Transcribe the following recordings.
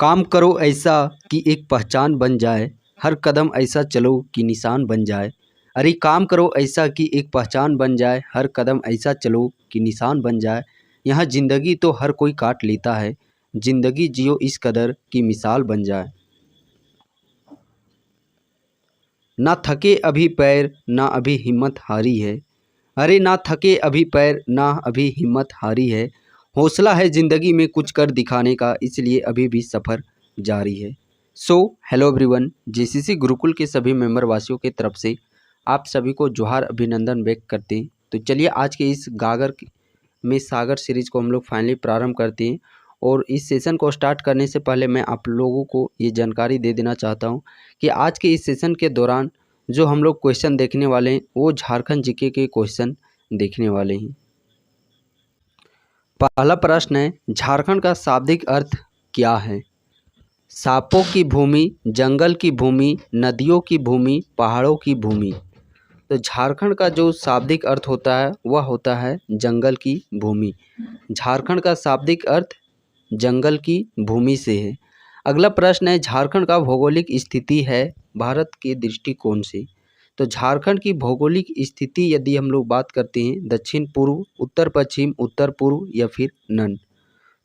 काम करो ऐसा कि एक पहचान बन जाए, हर कदम ऐसा चलो कि निशान बन जाए। अरे काम करो ऐसा कि एक पहचान बन जाए, हर कदम ऐसा चलो कि निशान बन जाए। यहाँ ज़िंदगी तो हर कोई काट लेता है, ज़िंदगी जियो इस कदर कि मिसाल बन जाए। ना थके अभी पैर, ना अभी हिम्मत हारी है। अरे ना थके अभी पैर, ना अभी हिम्मत हारी है। हौसला है ज़िंदगी में कुछ कर दिखाने का, इसलिए अभी भी सफ़र जारी है। So hello everyone, GCC Gurukul के सभी मेंबर वासियों की तरफ से आप सभी को जोहार अभिनंदन व्यक्त करते हैं। तो चलिए आज के इस गागर में सागर सीरीज़ को हम लोग फाइनली प्रारंभ करते हैं। और इस सेशन को स्टार्ट करने से पहले मैं आप लोगों को ये जानकारी दे देना चाहता हूँ कि आज के इस सेशन के दौरान जो हम लोग क्वेश्चन देखने वाले हैं वो झारखंड जीके के क्वेश्चन देखने वाले हैं। पहला प्रश्न है, झारखंड का शाब्दिक अर्थ क्या है? सांपों की भूमि, जंगल की भूमि, नदियों की भूमि, पहाड़ों की भूमि। तो झारखंड का जो शाब्दिक अर्थ होता है वह होता है जंगल की भूमि। झारखंड का शाब्दिक अर्थ जंगल की भूमि से है। अगला प्रश्न है, झारखंड का भौगोलिक स्थिति है भारत के दृष्टिकोण से। तो झारखंड की भौगोलिक स्थिति यदि हम लोग बात करते हैं दक्षिण पूर्व, उत्तर पश्चिम, उत्तर पूर्व या फिर नन।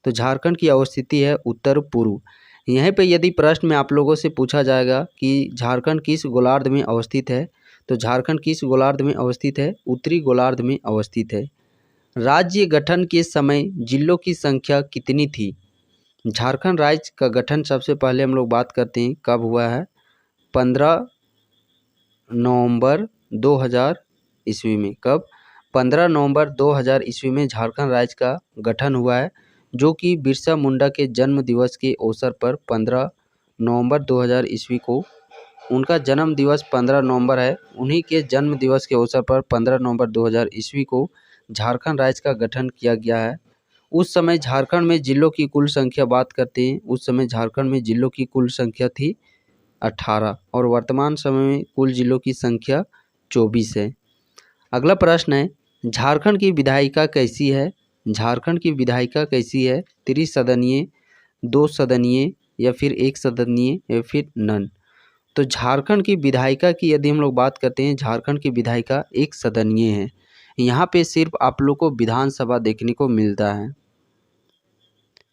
तो झारखंड की अवस्थिति है उत्तर पूर्व। यहीं पे यदि प्रश्न में आप लोगों से पूछा जाएगा कि झारखंड किस गोलार्ध में अवस्थित है, तो झारखंड किस गोलार्ध में अवस्थित है? उत्तरी गोलार्ध में अवस्थित है। राज्य गठन के समय जिलों की संख्या कितनी थी? झारखंड राज्य का गठन सबसे पहले हम लोग बात करते हैं कब हुआ है? 15 नवंबर 2000 ईस्वी में। कब? 15 नवंबर 2000 ईस्वी में झारखंड राज्य का गठन हुआ है, जो कि बिरसा मुंडा के जन्म दिवस के अवसर पर 15 नवंबर 2000 ईस्वी को, उनका जन्म दिवस 15 नवंबर है, उन्हीं के जन्म दिवस के अवसर पर 15 नवंबर 2000 ईस्वी को झारखंड राज्य का गठन किया गया है। उस समय झारखंड में जिलों की कुल संख्या बात करते हैं, उस समय झारखंड में जिलों की कुल संख्या थी 18 और वर्तमान समय में कुल जिलों की संख्या 24 है। अगला प्रश्न है, झारखंड की विधायिका कैसी है? झारखंड की विधायिका कैसी है? त्रिसदनीय, दो सदनीय या फिर एक सदनीय या फिर नन। तो झारखंड की विधायिका की यदि हम लोग बात करते हैं, झारखंड की विधायिका एक सदनीय है। यहाँ पे सिर्फ आप लोग को विधानसभा देखने को मिलता है।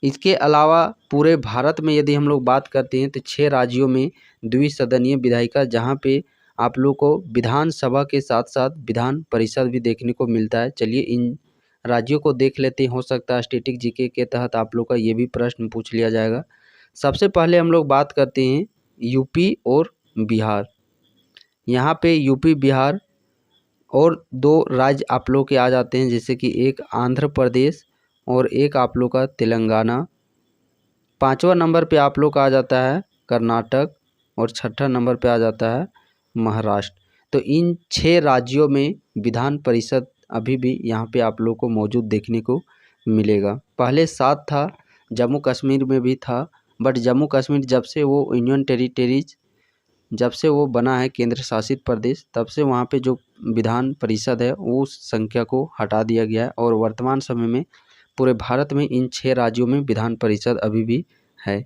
इसके अलावा पूरे भारत में यदि हम लोग बात करते हैं तो 6 राज्यों में द्विसदनीय विधायिका, जहाँ पे आप लोग को विधानसभा के साथ साथ विधान परिषद भी देखने को मिलता है। चलिए इन राज्यों को देख लेते हैं, हो सकता है स्टैटिक जीके के तहत आप लोग का ये भी प्रश्न पूछ लिया जाएगा। सबसे पहले हम लोग बात करते हैं यूपी और बिहार। यहाँ पे यूपी बिहार और 2 राज्य आप लोग के आ जाते हैं, जैसे कि एक आंध्र प्रदेश और एक आप लोग का तेलंगाना। 5वां नंबर पे आप लोग का आ जाता है कर्नाटक और 6ठा नंबर पे आ जाता है महाराष्ट्र। तो इन 6 राज्यों में विधान परिषद अभी भी यहाँ पे आप लोग को मौजूद देखने को मिलेगा। पहले 7 था, जम्मू कश्मीर में भी था, बट जम्मू कश्मीर जब से वो यूनियन टेरिटरीज जब से वो बना है केंद्र शासित प्रदेश, तब से वहाँ पे जो विधान परिषद है उस संख्या को हटा दिया गया है और वर्तमान समय में पूरे भारत में इन 6 राज्यों में विधान परिषद अभी भी है।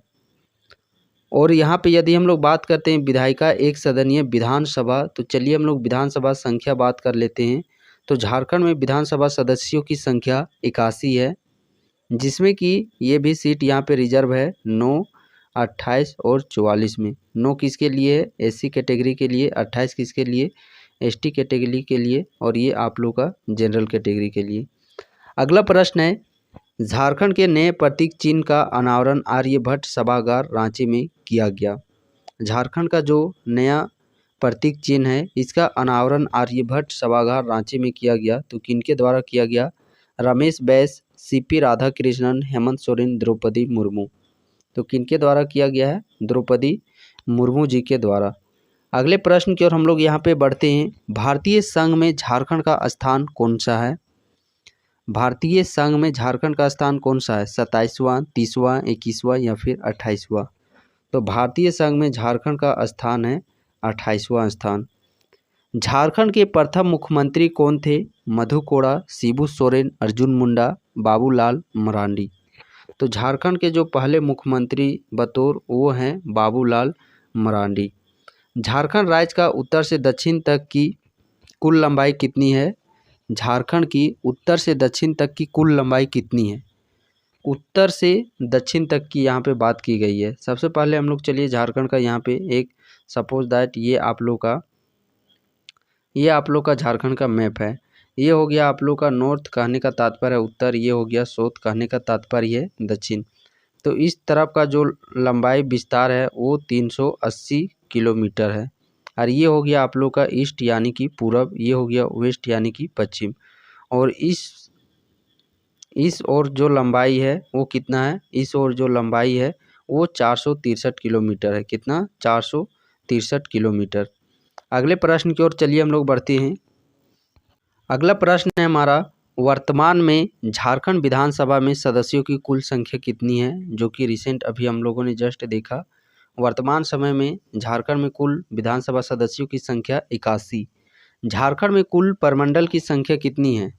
और यहाँ पे यदि हम लोग बात करते हैं विधायिका एक सदनीय विधानसभा, तो चलिए हम लोग विधानसभा संख्या बात कर लेते हैं। तो झारखंड में विधानसभा सदस्यों की संख्या 81 है, जिसमें कि ये भी सीट यहाँ पे रिजर्व है 9, 28 और 44 में। 9 किसके लिए है? एससी कैटेगरी के लिए। 28 किसके लिए? एसटी कैटेगरी के लिए। और ये आप लोग का जनरल कैटेगरी के लिए। अगला प्रश्न है, झारखंड के नए प्रतीक चिन्ह का अनावरण आर्यभट्ट सभागार रांची में किया गया। झारखंड का जो नया प्रतीक चिन्ह है इसका अनावरण आर्यभट्ट सभागार रांची में किया गया। तो किनके द्वारा किया गया? रमेश बैस, सीपी राधाकृष्णन, हेमंत सोरेन, द्रौपदी मुर्मू। तो किनके द्वारा किया गया है? द्रौपदी मुर्मू जी के द्वारा। अगले प्रश्न की ओर हम लोग यहाँ पे बढ़ते हैं। भारतीय संघ में झारखंड का स्थान कौन सा है? भारतीय संघ में झारखंड का स्थान कौन सा है? 27वां, 30वां, 21वां या फिर 28वां? तो भारतीय संघ में झारखंड का स्थान है 28वां स्थान। झारखंड के प्रथम मुख्यमंत्री कौन थे? मधु कोड़ा, शिबू सोरेन, अर्जुन मुंडा, बाबूलाल मरांडी। तो झारखंड के जो पहले मुख्यमंत्री बतौर वो हैं बाबूलाल मरांडी। झारखंड राज्य का उत्तर से दक्षिण तक की कुल लंबाई कितनी है? झारखंड की उत्तर से दक्षिण तक की कुल लंबाई कितनी है? उत्तर से दक्षिण तक की यहाँ पे बात की गई है। सबसे पहले हम लोग चलिए झारखंड का यहाँ पे एक सपोज दैट ये आप लोग का झारखंड का मैप है। ये हो गया आप लोग का नॉर्थ, कहने का तात्पर्य उत्तर, ये हो गया साउथ, कहने का तात्पर्य है दक्षिण। तो इस तरफ का जो लंबाई विस्तार है वो 380 किलोमीटर है। और ये हो गया आप लोग का ईस्ट यानी कि पूरब, ये हो गया वेस्ट यानी कि पश्चिम। और इस और जो लंबाई है वो कितना है? इस और जो लंबाई है वो 463 किलोमीटर है। कितना? 463 किलोमीटर। अगले प्रश्न की ओर चलिए हम लोग बढ़ते हैं। अगला प्रश्न है हमारा, वर्तमान में झारखंड विधानसभा में सदस्यों की कुल संख्या कितनी है? जो कि रिसेंट अभी हम लोगों ने जस्ट देखा। वर्तमान समय में झारखंड में कुल विधानसभा सदस्यों की संख्या 81। झारखंड में कुल प्रमंडल की संख्या कितनी है?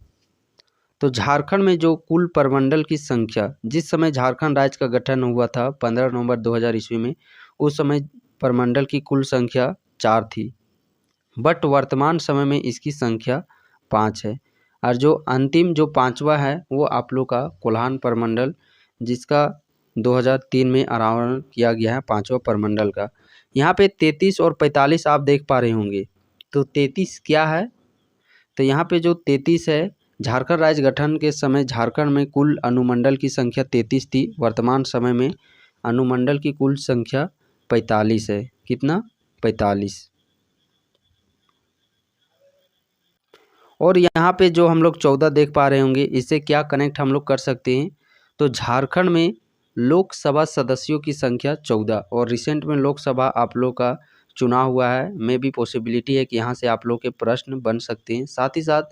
तो झारखंड में जो कुल प्रमंडल की संख्या, जिस समय झारखंड राज्य का गठन हुआ था 15 नवंबर 2000 ईस्वी में, उस समय प्रमंडल की कुल संख्या 4 थी। बट वर्तमान समय में इसकी संख्या 5 है। और जो अंतिम जो 5वां है वो आप लोग का कोल्हान प्रमंडल, जिसका 2003 में आरंभ किया गया है 5वां प्रमंडल का। यहाँ पे 33 और 45 आप देख पा रहे होंगे। तो 33 क्या है? तो यहाँ पे जो 33 है, झारखंड राज्य गठन के समय झारखंड में कुल अनुमंडल की संख्या 33 थी। वर्तमान समय में अनुमंडल की कुल संख्या 45 है। कितना? 45। और यहाँ पे जो हम लोग 14 देख पा रहे होंगे, इससे क्या कनेक्ट हम लोग कर सकते हैं? तो झारखंड में लोकसभा सदस्यों की संख्या 14, और रिसेंट में लोकसभा आप लोग का चुनाव हुआ है। मे भी पॉसिबिलिटी है कि यहाँ से आप लोग के प्रश्न बन सकते हैं। साथ ही साथ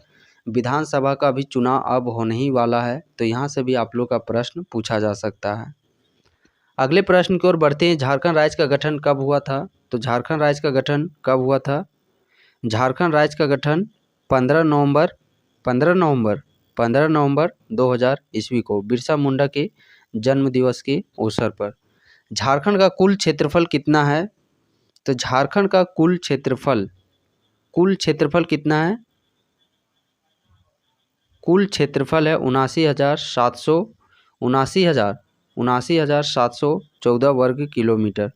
विधानसभा का भी चुनाव अब होने ही वाला है, तो यहाँ से भी आप लोग का प्रश्न पूछा जा सकता है। अगले प्रश्न की ओर बढ़ते हैं। झारखंड राज्य का गठन कब हुआ था? तो झारखंड राज्य का गठन कब हुआ था? झारखंड राज्य का गठन 15 नवंबर 2000 ईस्वी को बिरसा मुंडा के जन्म दिवस के अवसर पर। झारखंड का कुल क्षेत्रफल कितना है? तो झारखंड का कुल क्षेत्रफल कितना है? कुल क्षेत्रफल है 79,714 वर्ग किलोमीटर।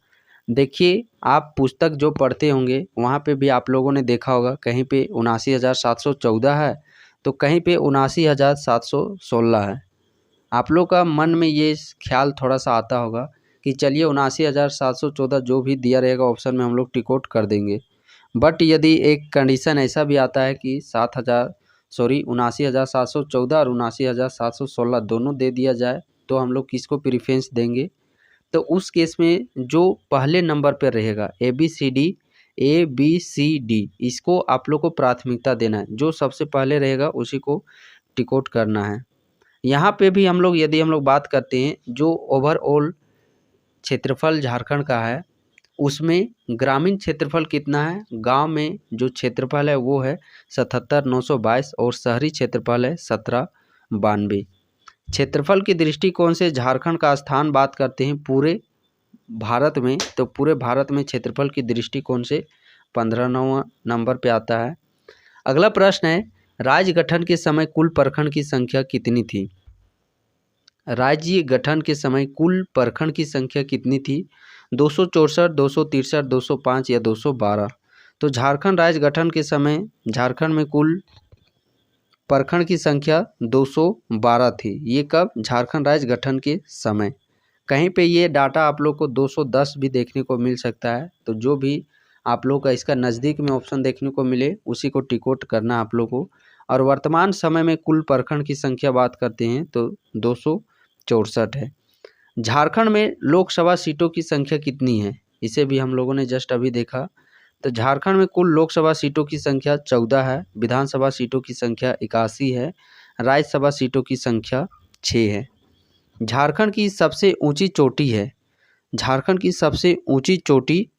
देखिए, आप पुस्तक जो पढ़ते होंगे वहाँ पे भी आप लोगों ने देखा होगा, कहीं पे 79,714 है तो कहीं पे 79,716 है। आप लोग का मन में ये ख्याल थोड़ा सा आता होगा कि चलिए 79,714 जो भी दिया रहेगा ऑप्शन में हम लोग टिक आउट कर देंगे। बट यदि एक कंडीशन ऐसा भी आता है कि 79,714 और 79,716 दोनों दे दिया जाए, तो हम लोग किसको प्रेफरेंस देंगे? तो उस केस में जो पहले नंबर पर रहेगा ए बी सी डी, इसको आप लोग को प्राथमिकता देना है। जो सबसे पहले रहेगा उसी को टिक आउट करना है। यहाँ पे भी हम लोग यदि हम लोग बात करते हैं, जो ओवरऑल क्षेत्रफल झारखंड का है उसमें ग्रामीण क्षेत्रफल कितना है? गांव में जो क्षेत्रफल है वो है 77,922 और शहरी क्षेत्रफल है 1792। क्षेत्रफल की दृष्टिकोण से झारखंड का स्थान बात करते हैं पूरे भारत में, तो पूरे भारत में क्षेत्रफल की दृष्टिकोण से 15वां नंबर पे आता है। अगला प्रश्न है, राज्य गठन के समय कुल प्रखंड की संख्या कितनी थी? राज्य गठन के समय कुल प्रखंड की संख्या कितनी थी? 264, 263, 205 या 212। तो झारखंड राज्य गठन के समय झारखंड में कुल प्रखंड की संख्या 212 थी। ये कब? झारखंड राज्य गठन के समय। कहीं पे ये डाटा आप लोग को 210 भी देखने को मिल सकता है। तो जो भी आप लोग का इसका नज़दीक में ऑप्शन देखने को मिले उसी को टिक आउट करना आप लोग को। और वर्तमान समय में कुल प्रखंड की संख्या बात करते हैं तो 264 है। झारखंड में लोकसभा सीटों की संख्या कितनी है? इसे भी हम लोगों ने जस्ट अभी देखा। तो झारखंड में कुल लोकसभा सीटों की संख्या 14 है, विधानसभा सीटों की संख्या 81 है, राज्यसभा सीटों की संख्या 6 है। झारखंड की सबसे ऊंची चोटी है, झारखंड की सबसे ऊंची चोटी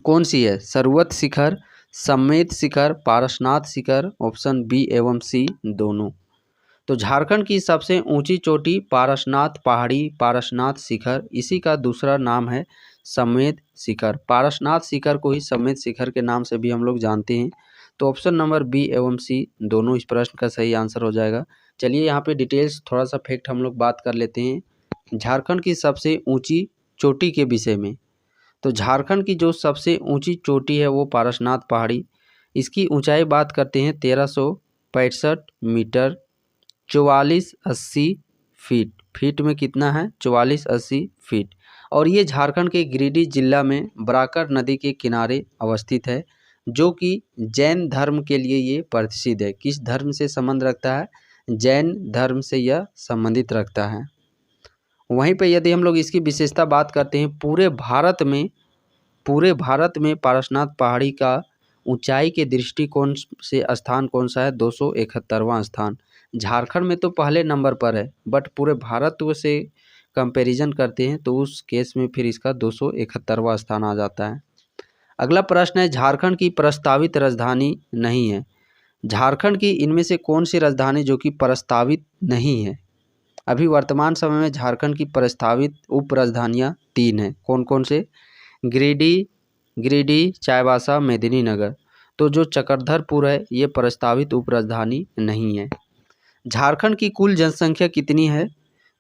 कौन सी है? सर्वोच्च शिखर, सम्मेद शिखर, पारसनाथ शिखर, ऑप्शन बी एवं सी दोनों। तो झारखंड की सबसे ऊंची चोटी पारसनाथ पहाड़ी, पारसनाथ शिखर, इसी का दूसरा नाम है समेत शिखर। पारसनाथ शिखर को ही समेत शिखर के नाम से भी हम लोग जानते हैं। तो ऑप्शन नंबर बी एवं सी दोनों इस प्रश्न का सही आंसर हो जाएगा। चलिए यहाँ पे डिटेल्स थोड़ा सा फैक्ट हम लोग बात कर लेते हैं झारखंड की सबसे ऊंची चोटी के विषय में। तो झारखंड की जो सबसे ऊंची चोटी है वो पारसनाथ पहाड़ी। इसकी ऊंचाई बात करते हैं 1365 मीटर, 4480 फीट। फीट में कितना है? 4480 फीट। और ये झारखंड के गिरिडीह जिला में बराकर नदी के किनारे अवस्थित है, जो कि जैन धर्म के लिए ये प्रसिद्ध है। किस धर्म से संबंध रखता है? जैन धर्म से यह संबंधित रखता है। वहीं पे यदि हम लोग इसकी विशेषता बात करते हैं, पूरे भारत में पारसनाथ पहाड़ी का ऊंचाई के दृष्टिकोण से स्थान कौन सा है? 271वां स्थान। झारखंड में तो पहले नंबर पर है, बट पूरे भारत से कंपैरिजन करते हैं तो उस केस में फिर इसका 271वां स्थान आ जाता है। अगला प्रश्न है, झारखंड की प्रस्तावित राजधानी नहीं है। झारखंड की इनमें से कौन सी राजधानी जो कि प्रस्तावित नहीं है? अभी वर्तमान समय में झारखंड की प्रस्तावित उप राजधानियाँ 3 हैं। कौन कौन से? गिरिडीह, चाईबासा, मेदिनीनगर। तो जो चक्रधरपुर है ये प्रस्तावित उप राजधानी नहीं है। झारखंड की कुल जनसंख्या कितनी है?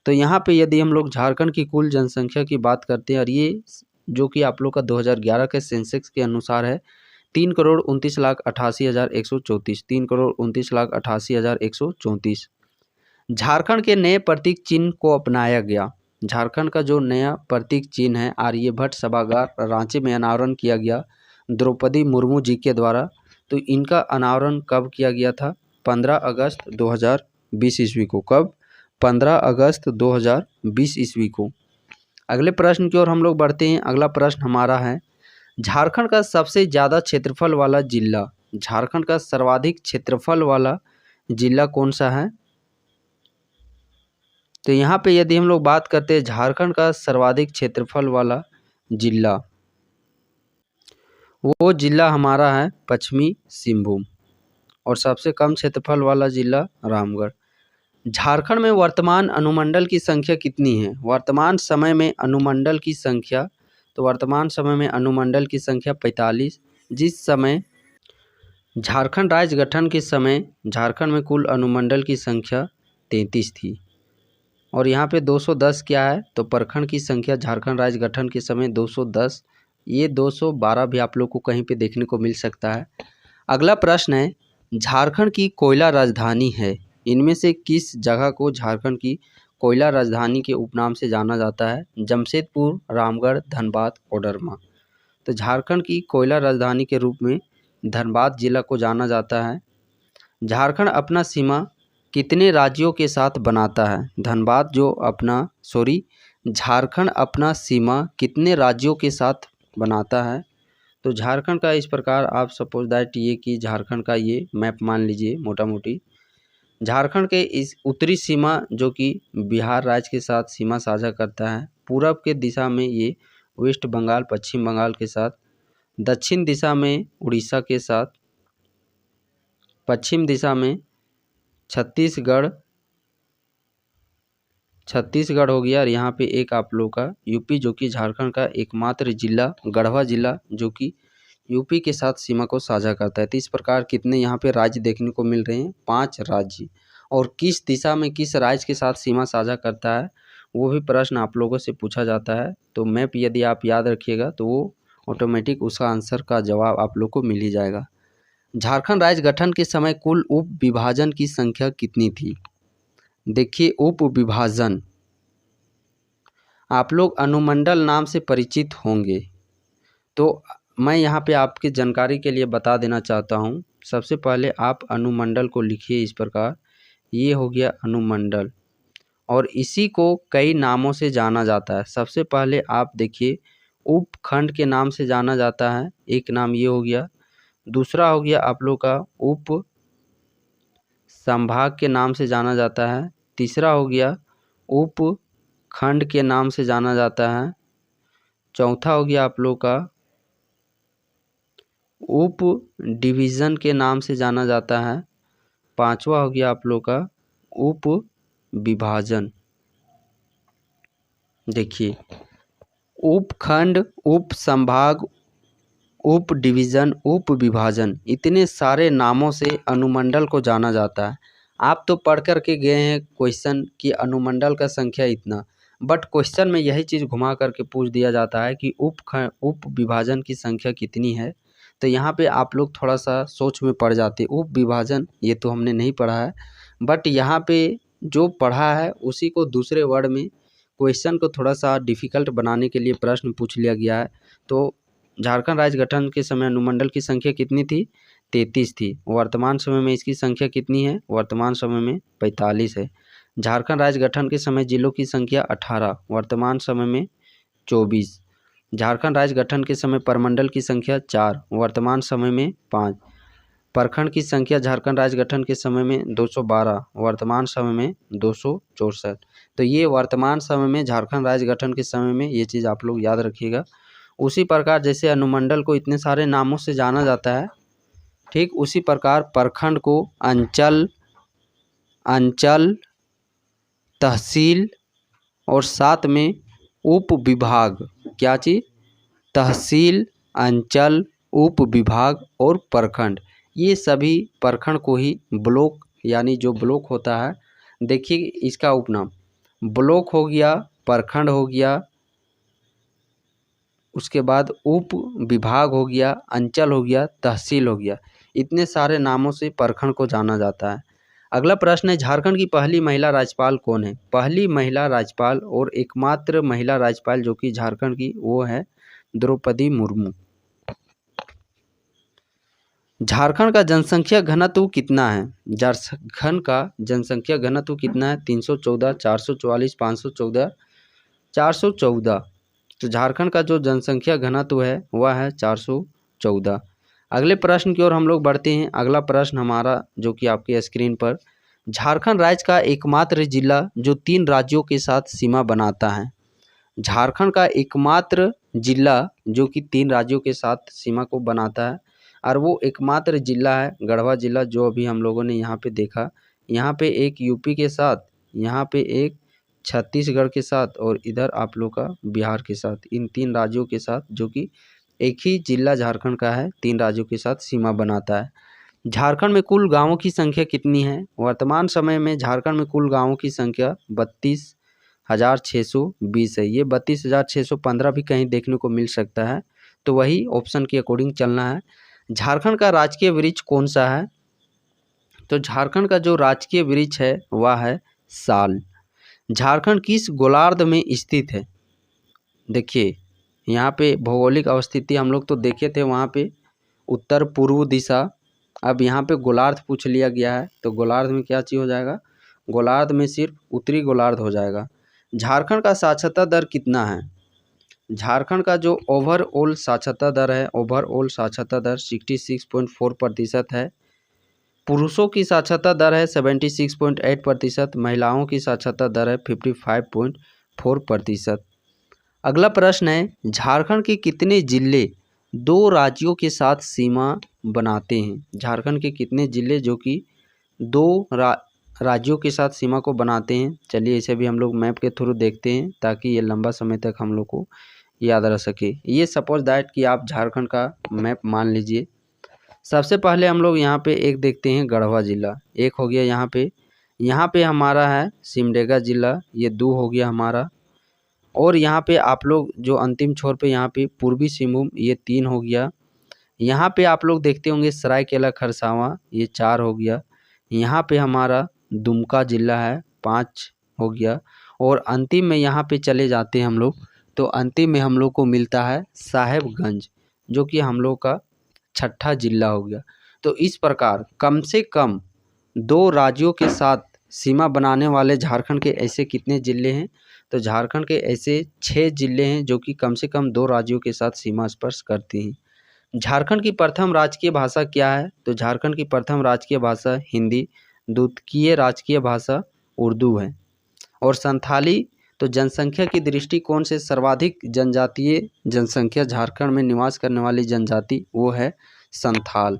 तो यहाँ पे यदि हम लोग झारखंड की कुल जनसंख्या की बात करते हैं, और ये जो कि आप लोग का 2011 के सेंसेक्स के अनुसार है, 3,29,88,134। 3,29,88,134। झारखंड के नए प्रतीक चिन्ह को अपनाया गया। झारखंड का जो नया प्रतीक चिन्ह है आर्यभट्ट सभागार रांची में अनावरण किया गया द्रौपदी मुर्मू जी के द्वारा। तो इनका अनावरण कब किया गया था? 15 अगस्त 2020 ईस्वी को। कब? 15 अगस्त 2020 ईस्वी को। अगले प्रश्न की ओर हम लोग बढ़ते हैं। अगला प्रश्न हमारा है, झारखंड का सबसे ज़्यादा क्षेत्रफल वाला जिला, झारखंड का सर्वाधिक क्षेत्रफल वाला जिला कौन सा है? तो यहाँ पे यदि हम लोग बात करते हैं झारखंड का सर्वाधिक क्षेत्रफल वाला जिला, वो जिला हमारा है पश्चिमी सिंहभूम, और सबसे कम क्षेत्रफल वाला जिला रामगढ़। झारखंड में वर्तमान अनुमंडल की संख्या कितनी है? वर्तमान समय में अनुमंडल की संख्या, तो वर्तमान समय में अनुमंडल की संख्या 45। जिस समय झारखंड राज्य गठन के समय झारखंड में कुल अनुमंडल की संख्या 33 थी। और यहाँ पे 210 क्या है? तो प्रखंड की संख्या झारखंड राज्य गठन के समय 210, ये 212 भी आप लोग को कहीं पे देखने को मिल सकता है। अगला प्रश्न है, झारखंड की कोयला राजधानी है, इनमें से किस जगह को झारखंड की कोयला राजधानी के उपनाम से जाना जाता है? जमशेदपुर, रामगढ़, धनबाद, कोडरमा। तो झारखंड की कोयला राजधानी के रूप में धनबाद जिला को जाना जाता है। झारखंड अपना सीमा कितने राज्यों के साथ बनाता है? झारखंड अपना सीमा कितने राज्यों के साथ बनाता है? तो झारखंड का इस प्रकार आप सपोज दैट ये कि झारखंड का ये मैप मान लीजिए मोटा मोटी। झारखंड के इस उत्तरी सीमा जो कि बिहार राज्य के साथ सीमा साझा करता है, पूरब के दिशा में ये वेस्ट बंगाल, पश्चिम बंगाल के साथ, दक्षिण दिशा में उड़ीसा के साथ, पश्चिम दिशा में छत्तीसगढ़ हो गया, और यहाँ पे एक आप लोग का यूपी, जो कि झारखंड का एकमात्र जिला गढ़वा जिला जो कि यूपी के साथ सीमा को साझा करता है। तो इस प्रकार कितने यहाँ पे राज्य देखने को मिल रहे हैं? 5 राज्य। और किस दिशा में किस राज्य के साथ सीमा साझा करता है वो भी प्रश्न आप लोगों से पूछा जाता है। तो मैप यदि आप याद रखिएगा तो वो ऑटोमेटिक उसका आंसर का जवाब आप लोग को मिल ही जाएगा। झारखंड राज्य गठन के समय कुल उप विभाजन की संख्या कितनी थी? देखिए, उप विभाजन, आप लोग अनुमंडल नाम से परिचित होंगे, तो मैं यहाँ पे आपकी जानकारी के लिए बता देना चाहता हूँ। सबसे पहले आप अनुमंडल को लिखिए इस प्रकार, ये हो गया अनुमंडल, और इसी को कई नामों से जाना जाता है। सबसे पहले आप देखिए, उपखंड के नाम से जाना जाता है, एक नाम ये हो गया। दूसरा हो गया आप लोग का उप संभाग के नाम से जाना जाता है। तीसरा हो गया उप खंड के नाम से जाना जाता है। चौथा हो गया आप लोग का उप डिवीज़न के नाम से जाना जाता है। पांचवा हो गया आप लोग का उप विभाजन। देखिए, उपखंड, उप संभाग, उप डिवीज़न, उप विभाजन, इतने सारे नामों से अनुमंडल को जाना जाता है। आप तो पढ़ कर के गए हैं क्वेश्चन कि अनुमंडल का संख्या इतना, बट क्वेश्चन में यही चीज़ घुमा करके पूछ दिया जाता है कि उप विभाजन की संख्या कितनी है। तो यहाँ पे आप लोग थोड़ा सा सोच में पड़ जाते। उप विभाजन ये तो हमने नहीं पढ़ा है, बट यहाँ पे जो पढ़ा है उसी को दूसरे वर्ड में क्वेश्चन को थोड़ा सा डिफ़िकल्ट बनाने के लिए प्रश्न पूछ लिया गया है। तो झारखंड राज्य गठन के समय अनुमंडल की संख्या कितनी थी? 33 थी। वर्तमान समय में इसकी संख्या कितनी है? वर्तमान समय में 45 है। झारखंड राज्य गठन के समय जिलों की संख्या 18, वर्तमान समय में 24। झारखंड राज्य गठन के समय प्रमंडल की संख्या 4, वर्तमान समय में 5। प्रखंड की संख्या झारखंड राज्य गठन के समय में 212, वर्तमान समय में 264। तो ये वर्तमान समय में झारखंड राज्य गठन के समय में ये चीज़ आप लोग याद रखिएगा। उसी प्रकार जैसे अनुमंडल को इतने सारे नामों से जाना जाता है, ठीक उसी प्रकार प्रखंड को अंचल, तहसील और साथ में उप विभाग, क्या चीज़? तहसील, अंचल, उप विभाग और प्रखंड, ये सभी प्रखंड को ही ब्लॉक, यानी जो ब्लॉक होता है, देखिए इसका उपनाम ब्लॉक हो गया, प्रखंड हो गया, उसके बाद उप विभाग हो गया, अंचल हो गया, तहसील हो गया, इतने सारे नामों से प्रखंड को जाना जाता है। अगला प्रश्न है, झारखंड की पहली महिला राज्यपाल कौन है? पहली महिला राज्यपाल और एकमात्र महिला राज्यपाल जो कि झारखंड की, वो है द्रौपदी मुर्मू। झारखंड का जनसंख्या घनत्व कितना है? झारखंड का जनसंख्या घनत्व कितना है? 314, 444, 514, 414। तो झारखंड का जो जनसंख्या घनत्व है वह है 414। अगले प्रश्न की ओर हम लोग बढ़ते हैं। अगला प्रश्न हमारा जो कि आपके स्क्रीन पर, झारखंड राज्य का एकमात्र जिला जो 3 राज्यों के साथ सीमा बनाता है। झारखंड का एकमात्र जिला जो कि 3 राज्यों के साथ सीमा को बनाता है, और वो एकमात्र जिला है गढ़वा जिला, जो अभी हम लोगों ने यहाँ पे देखा। यहाँ पे एक यूपी के साथ, यहाँ पे एक छत्तीसगढ़ के साथ और इधर आप लोग का बिहार के साथ, इन 3 राज्यों के साथ जो कि एक ही जिला झारखंड का है, 3 राज्यों के साथ सीमा बनाता है। झारखंड में कुल गाँवों की संख्या कितनी है? वर्तमान समय में झारखंड में कुल गाँवों की संख्या 32,620 है। ये 32,615 भी कहीं देखने को मिल सकता है, तो वही ऑप्शन के अकॉर्डिंग चलना है। झारखंड का राजकीय वृक्ष कौन सा है? तो झारखंड का जो राजकीय वृक्ष है वह है साल। झारखंड किस गोलार्ध में स्थित है? देखिए यहाँ पे भौगोलिक अवस्थिति हम लोग तो देखे थे, वहाँ पे उत्तर पूर्व दिशा। अब यहाँ पे गोलार्ध पूछ लिया गया है, तो गोलार्ध में क्या चीज़ हो जाएगा? गोलार्ध में सिर्फ उत्तरी गोलार्ध हो जाएगा। झारखंड का साक्षरता दर कितना है? झारखंड का जो ओवरऑल साक्षरता दर है, ओवरऑल साक्षरता दर 66.4% है। पुरुषों की साक्षरता दर है 76.8%, महिलाओं की साक्षरता दर है 55.4%। अगला प्रश्न है, झारखंड के कितने जिले 2 राज्यों के साथ सीमा बनाते हैं? झारखंड के कितने जिले जो कि 2 राज्यों के साथ सीमा को बनाते हैं? चलिए इसे भी हम लोग मैप के थ्रू देखते हैं, ताकि ये लंबा समय तक हम लोग को याद रह सके। ये सपोज दैट कि आप झारखंड का मैप मान लीजिए। सबसे पहले हम लोग यहाँ पे एक देखते हैं गढ़वा जिला, एक हो गया यहाँ पे हमारा है सिमडेगा जिला, ये 2 हो गया हमारा। और यहाँ पे आप लोग जो अंतिम छोर पे यहाँ पे पूर्वी सिंहभूम, ये 3 हो गया। यहाँ पे आप लोग देखते होंगे सरायकेला खरसावां, ये 4 हो गया। यहाँ पे हमारा दुमका जिला है, 5 हो गया। और अंतिम में यहाँ पे चले जाते हैं हम लोग, तो अंतिम में हम लोग को मिलता है साहेबगंज, जो कि हम लोग का 6ठा जिला हो गया। तो इस प्रकार कम से कम 2 राज्यों के साथ सीमा बनाने वाले झारखंड के ऐसे कितने जिले हैं? तो झारखंड के ऐसे 6 जिले हैं जो कि कम से कम 2 राज्यों के साथ सीमा स्पर्श करती हैं। झारखंड की प्रथम राजकीय भाषा क्या है? तो झारखंड की प्रथम राजकीय भाषा हिंदी, द्वितीय राजकीय भाषा उर्दू है। और संथाली, तो जनसंख्या की दृष्टिकोण से सर्वाधिक जनजातीय जनसंख्या झारखंड में निवास करने वाली जनजाति वो है संथाल।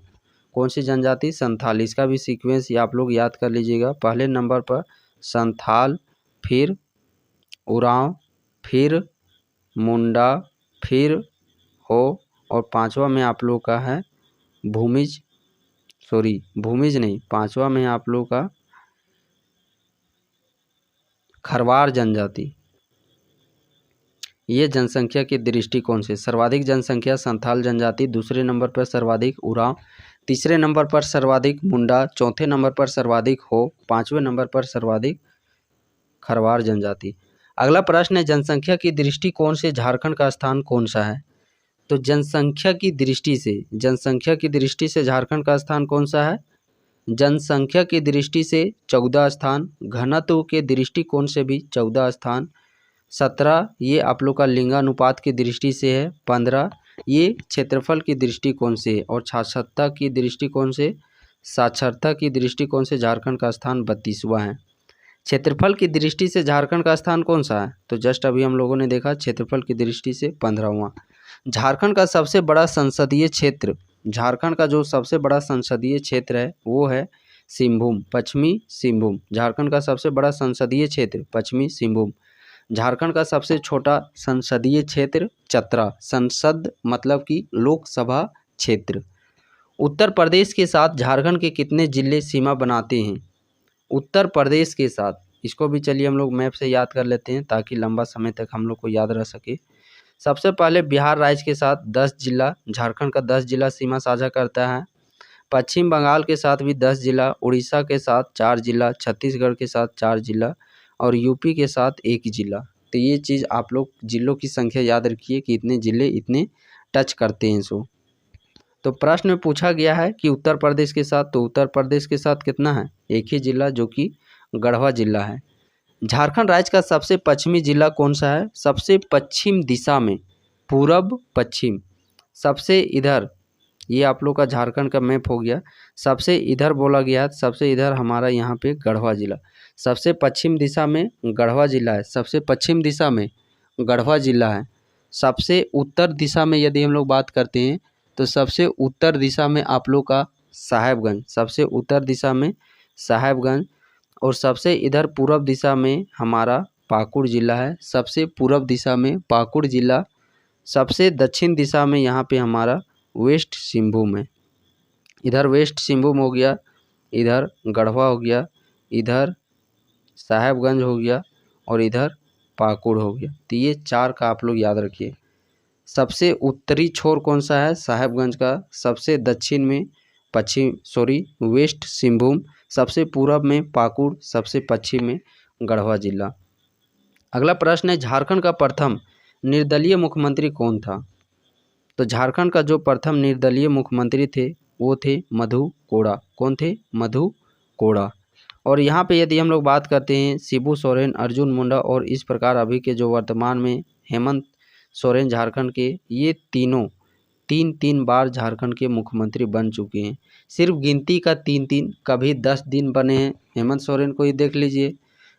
कौन सी जनजाति? संथाल। इसका भी सीक्वेंस ये आप लोग याद कर लीजिएगा। पहले नंबर पर संथाल, फिर उरांव, फिर मुंडा, फिर हो, और पांचवा में आप लोग का है भूमिज नहीं, पांचवा में आप लोग का खरवार जनजाति। ये जनसंख्या के दृष्टिकोण से सर्वाधिक जनसंख्या संथाल जनजाति, दूसरे नंबर पर सर्वाधिक उरांव, तीसरे नंबर पर सर्वाधिक मुंडा, चौथे नंबर पर सर्वाधिक हो, पांचवें नंबर पर सर्वाधिक खरवार जनजाति। अगला प्रश्न है जनसंख्या की दृष्टिकोण से झारखंड का स्थान कौन सा है? तो जनसंख्या की दृष्टि से झारखंड का स्थान कौन सा है? जनसंख्या की दृष्टि से 14 स्थान, घनत्व के दृष्टिकोण से भी 14 स्थान, 17 ये आप लोग का लिंगानुपात की दृष्टि से है, 15 ये क्षेत्रफल की दृष्टिकोण से, और साक्षरता की दृष्टिकोण से झारखंड का स्थान 32वां है। क्षेत्रफल की दृष्टि से झारखंड का स्थान कौन सा है? तो जस्ट अभी हम लोगों ने देखा क्षेत्रफल की दृष्टि से 15वां। झारखंड का सबसे बड़ा संसदीय क्षेत्र, झारखंड का जो सबसे बड़ा संसदीय क्षेत्र है वो है सिंहभूम, पश्चिमी सिंहभूम। झारखंड का सबसे बड़ा संसदीय क्षेत्र पश्चिमी सिंहभूम। झारखंड का सबसे छोटा संसदीय क्षेत्र चतरा, संसद मतलब कि लोकसभा क्षेत्र। उत्तर प्रदेश के साथ झारखंड के कितने जिले सीमा बनाते हैं? उत्तर प्रदेश के साथ, इसको भी चलिए हम लोग मैप से याद कर लेते हैं ताकि लंबा समय तक हम लोग को याद रह सके। सबसे पहले बिहार राज्य के साथ 10 जिला, झारखंड का 10 जिला सीमा साझा करता है। पश्चिम बंगाल के साथ भी 10 जिला, उड़ीसा के साथ 4 जिला, छत्तीसगढ़ के साथ 4 जिला और यूपी के साथ 1 जिला। तो ये चीज़ आप लोग जिलों की संख्या याद रखिए कि इतने जिले इतने टच करते हैं सो। तो प्रश्न में पूछा गया है कि उत्तर प्रदेश के साथ, तो उत्तर प्रदेश के साथ कितना है? 1 ही जिला जो कि गढ़वा जिला है। झारखंड राज्य का सबसे पश्चिमी जिला कौन सा है? सबसे पश्चिम दिशा में, पूरब पश्चिम, सबसे इधर, ये आप लोग का झारखंड का मैप हो गया। सबसे इधर बोला गया, सबसे इधर हमारा यहाँ पे गढ़वा जिला, सबसे पश्चिम दिशा में गढ़वा जिला है, सबसे पश्चिम दिशा में गढ़वा जिला है। सबसे उत्तर दिशा में यदि हम लोग बात करते हैं तो सबसे उत्तर दिशा में आप लोग का साहेबगंज, सबसे उत्तर दिशा में साहेबगंज, और सबसे इधर पूर्व दिशा में हमारा पाकुड़ जिला है, सबसे पूर्व दिशा में पाकुड़ जिला। सबसे दक्षिण दिशा में यहाँ पे हमारा वेस्ट सिंहभूम है। इधर वेस्ट सिंहभूम हो गया, इधर गढ़वा हो गया, इधर साहेबगंज हो गया और इधर पाकुड़ हो गया। तो ये 4 का आप लोग याद रखिए। सबसे उत्तरी छोर कौन सा है? साहेबगंज का। सबसे दक्षिण में वेस्ट सिंहभूम, सबसे पूर्व में पाकुड़, सबसे पश्चिम में गढ़वा जिला। अगला प्रश्न है झारखंड का प्रथम निर्दलीय मुख्यमंत्री कौन था? तो झारखंड का जो प्रथम निर्दलीय मुख्यमंत्री थे वो थे मधु कोड़ा। कौन थे? मधु कोड़ा। और यहाँ पे यदि हम लोग बात करते हैं शिबू सोरेन, अर्जुन मुंडा और इस प्रकार अभी के जो वर्तमान में हेमंत सोरेन झारखंड के, ये तीनों 3 बार झारखंड के मुख्यमंत्री बन चुके हैं। सिर्फ गिनती का 3, कभी 10 दिन बने हैं, हेमंत सोरेन को ही देख लीजिए,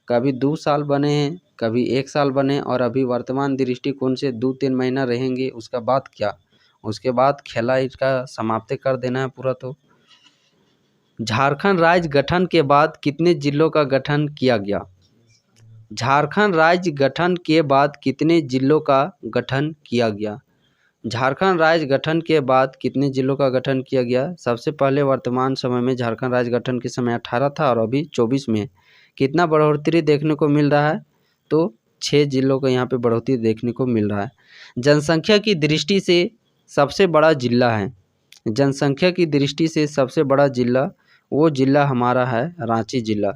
कभी 2 साल बने हैं, कभी 1 साल बने, और अभी वर्तमान दृष्टिकोण से 2-3 महीना रहेंगे। उसका बाद क्या? उसके बाद खेला इसका समाप्त कर देना है पूरा। तो झारखंड राज्य गठन के बाद कितने जिलों का गठन किया गया? झारखंड राज्य गठन के बाद कितने जिलों का गठन किया गया? झारखंड राज्य गठन के बाद कितने जिलों का गठन किया गया? सबसे पहले वर्तमान समय में झारखंड राज्य गठन के समय 18 था और अभी 24 में है। कितना बढ़ोतरी देखने को मिल रहा है? तो 6 जिलों का यहाँ पे बढ़ोतरी देखने को मिल रहा है। जनसंख्या की दृष्टि से सबसे बड़ा जिला है, जनसंख्या की दृष्टि से सबसे बड़ा जिला, वो जिला हमारा है रांची जिला।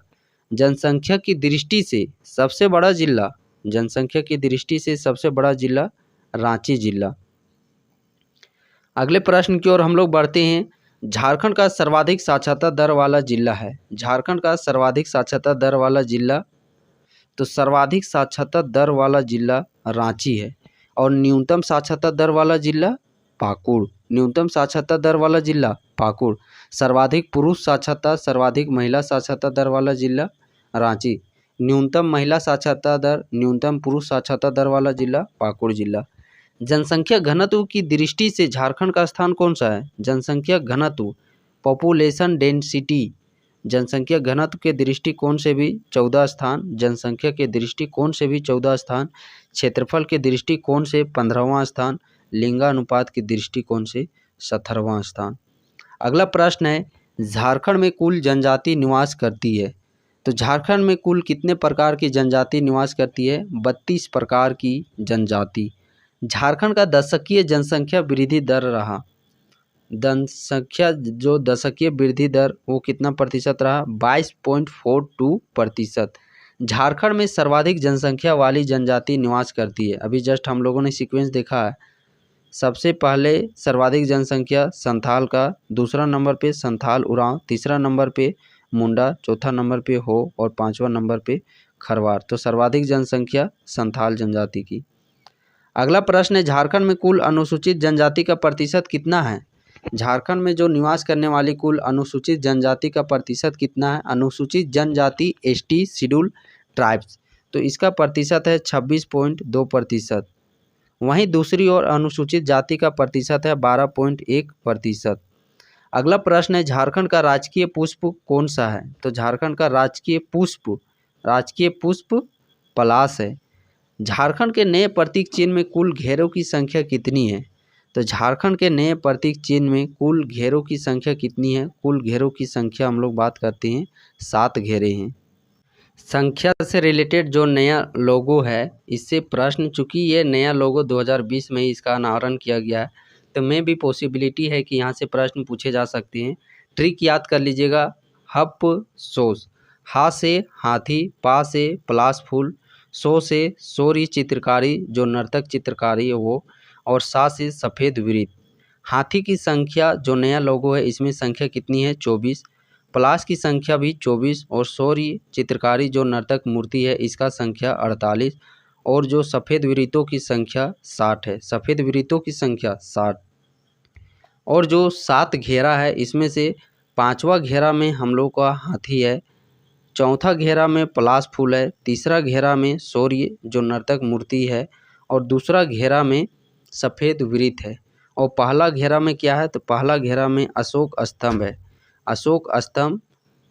जनसंख्या की दृष्टि से सबसे बड़ा जिला, जनसंख्या की दृष्टि से सबसे बड़ा जिला रांची जिला। अगले प्रश्न की ओर हम लोग बढ़ते हैं। झारखंड का सर्वाधिक साक्षरता दर वाला जिला है। झारखंड का सर्वाधिक साक्षरता दर वाला जिला, तो सर्वाधिक साक्षरता दर वाला जिला रांची है और न्यूनतम साक्षरता दर वाला जिला पाकुड़। न्यूनतम साक्षरता दर वाला जिला पाकुड़। सर्वाधिक पुरुष साक्षरता, सर्वाधिक महिला साक्षरता दर वाला जिला रांची। न्यूनतम महिला साक्षरता दर, न्यूनतम पुरुष साक्षरता दर वाला जिला पाकुड़ जिला। जनसंख्या घनत्व की दृष्टि से झारखंड का स्थान कौन सा है? जनसंख्या घनत्व पॉपुलेशन डेंसिटी, जनसंख्या घनत्व के दृष्टिकोण से भी 14 स्थान, जनसंख्या के दृष्टिकोण से भी 14 स्थान, क्षेत्रफल के दृष्टिकोण से 15वां स्थान, लिंगानुपात के दृष्टिकोण से 17वां स्थान। अगला प्रश्न है, झारखंड में कुल जनजाति निवास करती है। तो झारखंड में कुल कितने प्रकार की जनजाति निवास करती है? 32 प्रकार की जनजाति। झारखंड का दशकीय जनसंख्या वृद्धि दर रहा, जनसंख्या जो दशकीय वृद्धि दर वो कितना प्रतिशत रहा? 22.42%। झारखंड में सर्वाधिक जनसंख्या वाली जनजाति निवास करती है। अभी जस्ट हम लोगों ने सीक्वेंस देखा है, सबसे पहले सर्वाधिक जनसंख्या संथाल का, दूसरा नंबर पे संथाल उरांव, तीसरा नंबर पे मुंडा, चौथा नंबर पे हो और पांचवा नंबर पे खरवार। तो सर्वाधिक जनसंख्या संथाल जनजाति की। अगला प्रश्न है, झारखंड में कुल अनुसूचित जनजाति का प्रतिशत कितना है? झारखंड में जो निवास करने वाली कुल अनुसूचित जनजाति का प्रतिशत कितना है? अनुसूचित जनजाति एसटी शेड्यूल ट्राइब्स, तो इसका प्रतिशत है 26.2%। वहीं दूसरी ओर अनुसूचित जाति का प्रतिशत है 12.1%। अगला प्रश्न है, झारखंड का राजकीय पुष्प कौन सा है? तो झारखंड का राजकीय पुष्प पलाश है। झारखंड के नए प्रतीक चिन्ह में कुल घेरों की संख्या कितनी है? तो झारखंड के नए प्रतीक चिन्ह में कुल घेरों की संख्या कितनी है? कुल घेरों की संख्या हम लोग बात करते हैं 7 घेरे हैं। संख्या से रिलेटेड जो नया लोगो है, इससे प्रश्न, चूँकि ये नया लोगो 2020 में ही इसका अनावरण किया गया है, तो में भी पॉसिबिलिटी है कि यहाँ से प्रश्न पूछे जा सकते हैं। ट्रिक याद कर लीजिएगा, हप सोस, हा से हाथी, पा से पलाश फूल, सो से सौर्य चित्रकारी जो नर्तक चित्रकारी है वो, और सा से सफ़ेद वृत्त। हाथी की संख्या जो नया लोगो है इसमें संख्या कितनी है? 24। पलाश की संख्या भी 24 और सौर्य चित्रकारी जो नर्तक मूर्ति है इसका संख्या 48 और जो सफ़ेद वृत्तों की संख्या 60 है। सफ़ेद वृत्तों की संख्या 60 और जो 7 घेरा है इसमें से 5वां घेरा में हम लोग का हाथी है, चौथा घेरा में पलाश फूल है, तीसरा घेरा में सौर्य जो नर्तक मूर्ति है और दूसरा घेरा में सफ़ेद वृत्त है और पहला घेरा में क्या है? तो पहला घेरा में अशोक स्तंभ है। अशोक स्तंभ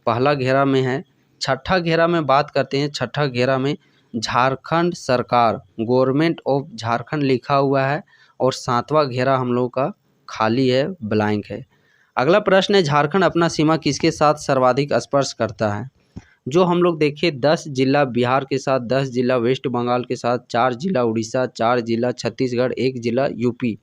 पहला घेरा में है। छठा घेरा में बात करते हैं, छठा घेरा में झारखंड सरकार, गवर्नमेंट ऑफ झारखंड लिखा हुआ है और 7वां घेरा हम लोग का खाली है, ब्लैंक है। अगला प्रश्न है, झारखंड अपना सीमा किसके साथ सर्वाधिक स्पर्श करता है? जो हम लोग देखिए 10 जिला बिहार के साथ, 10 जिला वेस्ट बंगाल के साथ, 4 जिला उड़ीसा, 4 जिला छत्तीसगढ़, 1 जिला यूपी।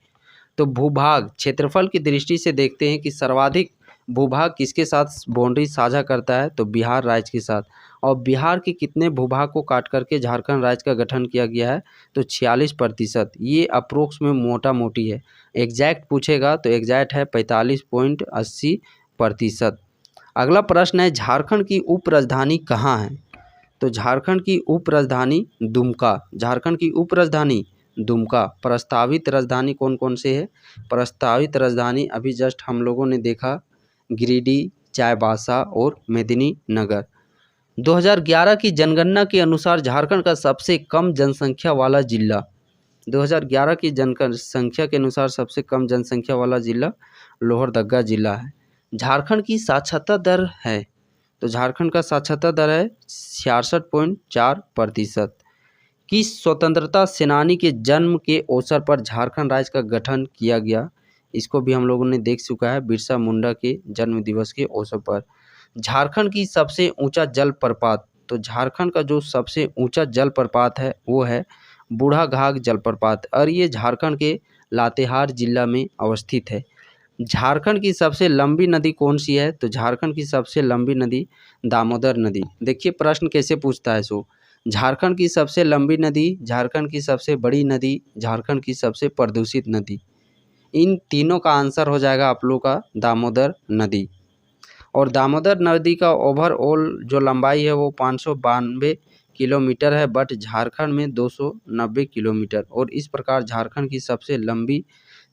तो भूभाग क्षेत्रफल की दृष्टि से देखते हैं कि सर्वाधिक भूभाग किसके साथ बाउंड्री साझा करता है? तो बिहार राज्य के साथ। और बिहार के कितने भूभाग को काट करके झारखंड राज्य का गठन किया गया है? तो 46%। ये अप्रोक्स में मोटा मोटी है, एग्जैक्ट पूछेगा तो एग्जैक्ट है 45.80%। अगला प्रश्न है, झारखंड की उप राजधानी कहाँ है? तो झारखंड की उप राजधानी दुमका। झारखंड की उप राजधानी दुमका। प्रस्तावित राजधानी कौन कौन से है? प्रस्तावित राजधानी अभी जस्ट हम लोगों ने देखा, गिरिडीह, चाईबासा और मेदिनीनगर। 2011 की जनगणना के अनुसार झारखंड का सबसे कम जनसंख्या वाला जिला, 2011 की जनसंख्या के अनुसार सबसे कम जनसंख्या वाला जिला लोहरदगा जिला है। झारखंड की साक्षरता दर है, तो झारखंड का साक्षरता दर है 66.4%। किस स्वतंत्रता सेनानी के जन्म के अवसर पर झारखंड राज्य का गठन किया गया? इसको भी हम लोगों ने देख चुका है, बिरसा मुंडा के जन्म दिवस के अवसर पर। झारखंड की सबसे ऊंचा जलप्रपात, तो झारखंड का जो सबसे ऊंचा जलप्रपात है वो है बूढ़ा घाघ जलप्रपात और ये झारखंड के लातेहार जिला में अवस्थित है। झारखंड की सबसे लंबी नदी कौन सी है? तो झारखंड की सबसे लंबी नदी दामोदर नदी। देखिए प्रश्न कैसे पूछता है सो, झारखंड की सबसे लंबी नदी, झारखंड की सबसे बड़ी नदी, झारखंड की सबसे प्रदूषित नदी, इन तीनों का आंसर हो जाएगा आप लोग का दामोदर नदी। और दामोदर नदी का ओवरऑल जो लंबाई है वो 592 किलोमीटर है, बट झारखंड में 290 किलोमीटर। और इस प्रकार झारखंड की सबसे लंबी,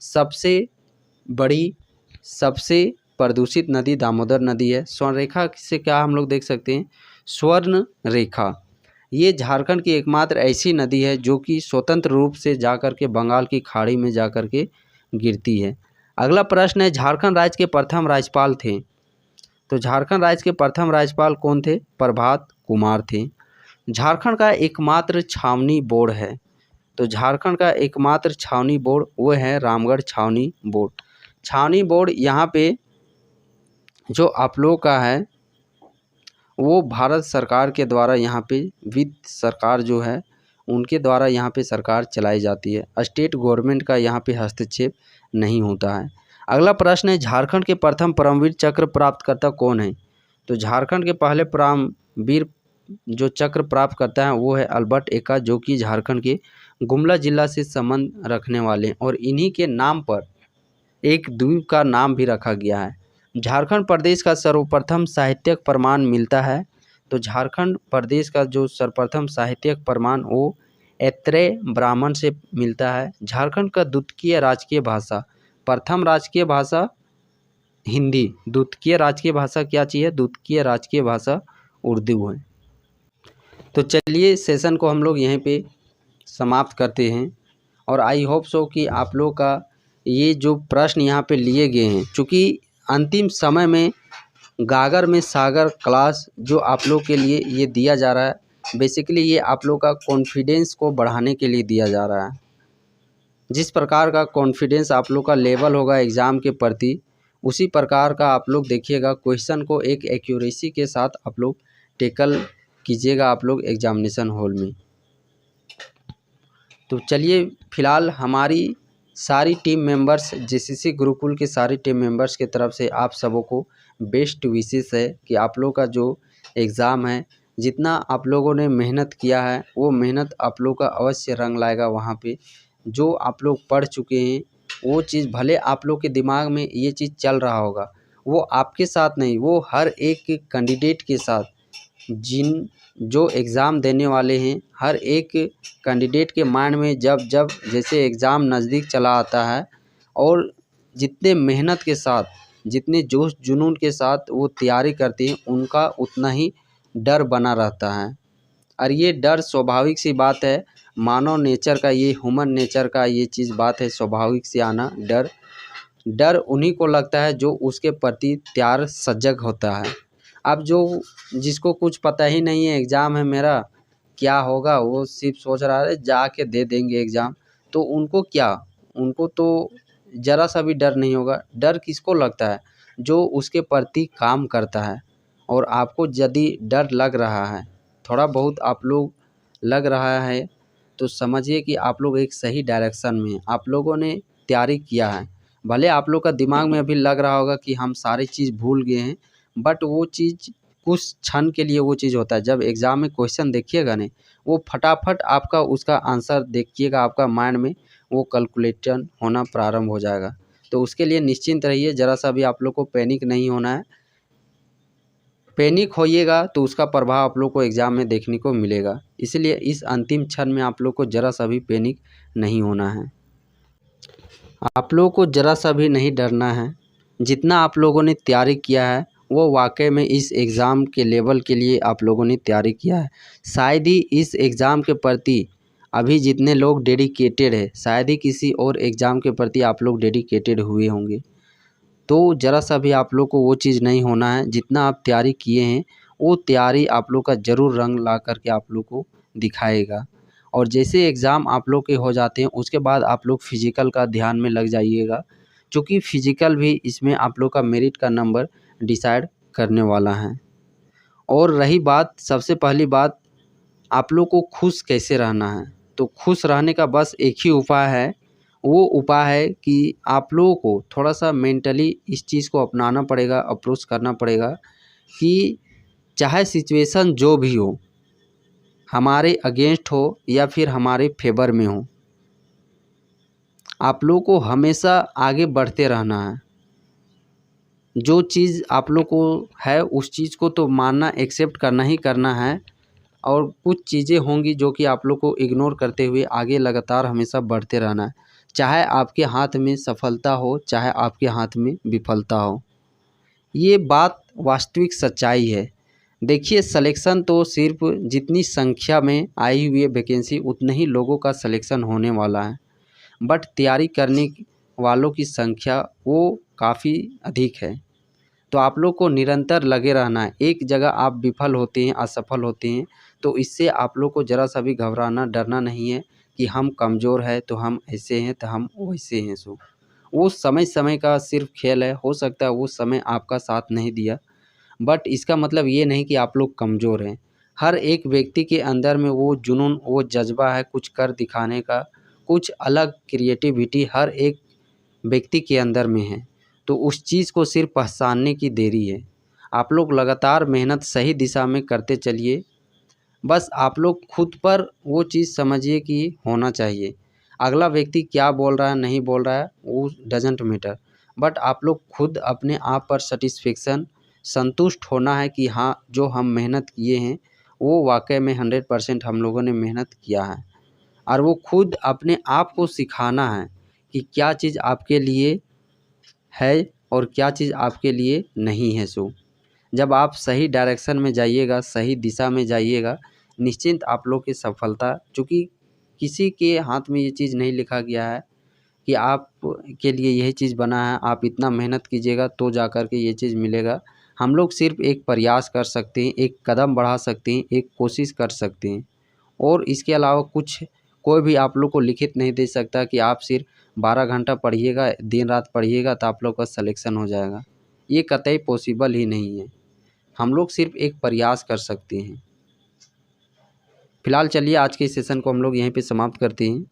सबसे बड़ी, सबसे प्रदूषित नदी दामोदर नदी है। स्वर्ण रेखा से क्या हम लोग देख सकते हैं? स्वर्ण रेखा, ये झारखंड की एकमात्र ऐसी नदी है जो कि स्वतंत्र रूप से जाकर के बंगाल की खाड़ी में जाकर के गिरती है। अगला प्रश्न है, झारखंड राज्य के प्रथम राज्यपाल थे? तो झारखंड राज्य के प्रथम राज्यपाल कौन थे? प्रभात कुमार थे। झारखंड का एकमात्र छावनी बोर्ड है, तो झारखंड का एकमात्र छावनी बोर्ड वो है रामगढ़ छावनी बोर्ड। छावनी बोर्ड यहाँ पे जो आप लोग का है वो भारत सरकार के द्वारा यहाँ पे वित्त सरकार जो है उनके द्वारा यहाँ पे सरकार चलाई जाती है। स्टेट गवर्नमेंट का यहाँ पे हस्तक्षेप नहीं होता है। अगला प्रश्न है, झारखंड के प्रथम परमवीर चक्र प्राप्तकर्ता कौन है? तो झारखंड के पहले परमवीर जो चक्र प्राप्त करता है वो है अल्बर्ट एक्का, जो कि झारखंड के गुमला जिला से संबंध रखने वाले हैं और इन्हीं के नाम पर एक द्वीप का नाम भी रखा गया है। झारखंड प्रदेश का सर्वप्रथम साहित्यिक प्रमाण मिलता है, तो झारखंड प्रदेश का जो सर्वप्रथम साहित्यिक प्रमाण वो ऐत्रेय ब्राह्मण से मिलता है। झारखंड का द्वितीय राजकीय भाषा, प्रथम राजकीय भाषा हिंदी, द्वितीय राजकीय भाषा क्या चाहिए? द्वितीय राजकीय भाषा उर्दू है। तो चलिए सेशन को हम लोग यहीं पे समाप्त करते हैं और आई होप सो कि आप लोग का ये जो प्रश्न यहाँ पे लिए गए हैं, चूँकि अंतिम समय में गागर में सागर क्लास जो आप लोग के लिए ये दिया जा रहा है, बेसिकली ये आप लोग का कॉन्फिडेंस को बढ़ाने के लिए दिया जा रहा है। जिस प्रकार का कॉन्फिडेंस आप लोग का लेवल होगा एग्ज़ाम के प्रति, उसी प्रकार का आप लोग देखिएगा क्वेश्चन को एक एक्यूरेसी के साथ आप लोग टेकल कीजिएगा आप लोग एग्जामिनेशन हॉल में। तो चलिए फ़िलहाल हमारी सारी टीम मेंबर्स, जेसीसी गुरुकुल के सारी टीम मेंबर्स की तरफ से आप सबों को बेस्ट विशेस है कि आप लोग का जो एग्ज़ाम है, जितना आप लोगों ने मेहनत किया है वो मेहनत आप लोग का अवश्य रंग लाएगा। वहाँ पे जो आप लोग पढ़ चुके हैं वो चीज़ भले आप लोग के दिमाग में ये चीज़ चल रहा होगा, वो आपके साथ नहीं, वो हर एक कैंडिडेट के साथ, जिन जो एग्ज़ाम देने वाले हैं हर एक कैंडिडेट के माइंड में जब जब जैसे एग्ज़ाम नज़दीक चला आता है और जितने मेहनत के साथ, जितने जोश जुनून के साथ वो तैयारी करते हैं, उनका उतना ही डर बना रहता है। और ये डर स्वाभाविक सी बात है, मानव नेचर का, ये ह्यूमन नेचर का ये चीज़ बात है, स्वाभाविक से आना डर उन्हीं को लगता है जो उसके प्रति तैयार सजग होता है। अब जो जिसको कुछ पता ही नहीं है एग्ज़ाम है मेरा क्या होगा, वो सिर्फ सोच रहा है जाके दे देंगे एग्ज़ाम, तो उनको क्या, उनको तो ज़रा सा भी डर नहीं होगा। डर किसको लगता है? जो उसके प्रति काम करता है। और आपको यदि डर लग रहा है, थोड़ा बहुत आप लोग लग रहा है, तो समझिए कि आप लोग एक सही डायरेक्शन में हैं, आप लोगों ने तैयारी किया है। भले आप लोग का दिमाग में अभी लग रहा होगा कि हम सारी चीज़ भूल गए हैं, बट वो चीज़ कुछ क्षण के लिए वो चीज़ होता है। जब एग्ज़ाम में क्वेश्चन देखिएगा नहीं, वो फटाफट आपका उसका आंसर देखिएगा, आपका माइंड में वो कैलकुलेशन होना प्रारंभ हो जाएगा। तो उसके लिए निश्चिंत रहिए, ज़रा सा भी आप लोग को पैनिक नहीं होना है। पैनिक होइएगा तो उसका प्रभाव आप लोग को एग्ज़ाम में देखने को मिलेगा। इसलिए इस अंतिम क्षण में आप लोग को ज़रा सा भी पैनिक नहीं होना है, आप लोगों को ज़रा सा भी नहीं डरना है। जितना आप लोगों ने तैयारी किया है वो वाकई में इस एग्ज़ाम के लेवल के लिए आप लोगों ने तैयारी किया है। शायद ही इस एग्ज़ाम के प्रति अभी जितने लोग डेडिकेटेड है, शायद ही किसी और एग्ज़ाम के प्रति आप लोग डेडिकेटेड हुए होंगे। तो ज़रा सा भी आप लोग को वो चीज़ नहीं होना है। जितना आप तैयारी किए हैं वो तैयारी आप लोग का ज़रूर रंग ला कर के आप लोग को दिखाएगा। और जैसे एग्ज़ाम आप लोग के हो जाते हैं उसके बाद आप लोग फिज़िकल का ध्यान में लग जाइएगा, क्योंकि फिज़िकल भी इसमें आप लोग का मेरिट का नंबर डिसाइड करने वाला है। और रही बात, सबसे पहली बात, आप लोग को खुश कैसे रहना है, तो खुश रहने का बस एक ही उपाय है। वो उपाय है कि आप लोगों को थोड़ा सा मेंटली इस चीज़ को अपनाना पड़ेगा, अप्रोच करना पड़ेगा कि चाहे सिचुएशन जो भी हो, हमारे अगेंस्ट हो या फिर हमारे फेवर में हो, आप लोगों को हमेशा आगे बढ़ते रहना है। जो चीज़ आप लोग को है उस चीज़ को तो मानना, एक्सेप्ट करना ही करना है। और कुछ चीज़ें होंगी जो कि आप लोग को इग्नोर करते हुए आगे लगातार हमेशा बढ़ते रहना है, चाहे आपके हाथ में सफलता हो चाहे आपके हाथ में विफलता हो। ये बात वास्तविक सच्चाई है। देखिए, सिलेक्शन तो सिर्फ जितनी संख्या में आई हुई है वैकेंसी उतने ही लोगों का सिलेक्शन होने वाला है, बट तैयारी करने वालों की संख्या वो काफ़ी अधिक है। तो आप लोग को निरंतर लगे रहना है। एक जगह आप विफल होते हैं, असफल होते हैं, तो इससे आप लोग को ज़रा सा भी घबराना, डरना नहीं है कि हम कमज़ोर हैं तो हम ऐसे हैं तो हम वैसे हैं। सो वो समय-समय का सिर्फ़ खेल है। हो सकता है वो समय आपका साथ नहीं दिया, बट इसका मतलब ये नहीं कि आप लोग कमज़ोर हैं। हर एक व्यक्ति के अंदर में वो जुनून, वो जज़्बा है कुछ कर दिखाने का, कुछ अलग क्रिएटिविटी हर एक व्यक्ति के अंदर में है। तो उस चीज़ को सिर्फ़ पहचानने की देरी है। आप लोग लगातार मेहनत सही दिशा में करते चलिए। बस आप लोग खुद पर वो चीज़ समझिए कि होना चाहिए। अगला व्यक्ति क्या बोल रहा है, नहीं बोल रहा है, वो डज़न्ट मैटर। बट आप लोग खुद अपने आप पर सैटिस्फैक्शन, संतुष्ट होना है कि हाँ, जो हम मेहनत किए हैं, वो वाक़ई में 100% हम लोगों ने मेहनत किया है। और वो खुद अपने आप को सिखाना है कि क्या चीज़ आपके लिए है और क्या चीज़ आपके लिए नहीं है। सो जब आप सही डायरेक्शन में जाइएगा, सही दिशा में जाइएगा, निश्चिंत आप लोग की सफलता, चूँकि किसी के हाथ में ये चीज़ नहीं लिखा गया है कि आप के लिए यही चीज़ बना है, आप इतना मेहनत कीजिएगा तो जा कर के ये चीज़ मिलेगा। हम लोग सिर्फ़ एक प्रयास कर सकते हैं, एक कदम बढ़ा सकते हैं, एक कोशिश कर सकते हैं, और इसके अलावा कुछ कोई भी आप लोग को लिखित नहीं दे सकता कि आप सिर्फ 12 घंटा पढ़िएगा, दिन-रात पढ़िएगा तो आप लोग का सिलेक्शन हो जाएगा। ये कतई पॉसिबल ही नहीं है। हम लोग सिर्फ एक प्रयास कर सकते हैं। फिलहाल चलिए आज के इस सेशन को हम लोग यहीं पे समाप्त करते हैं।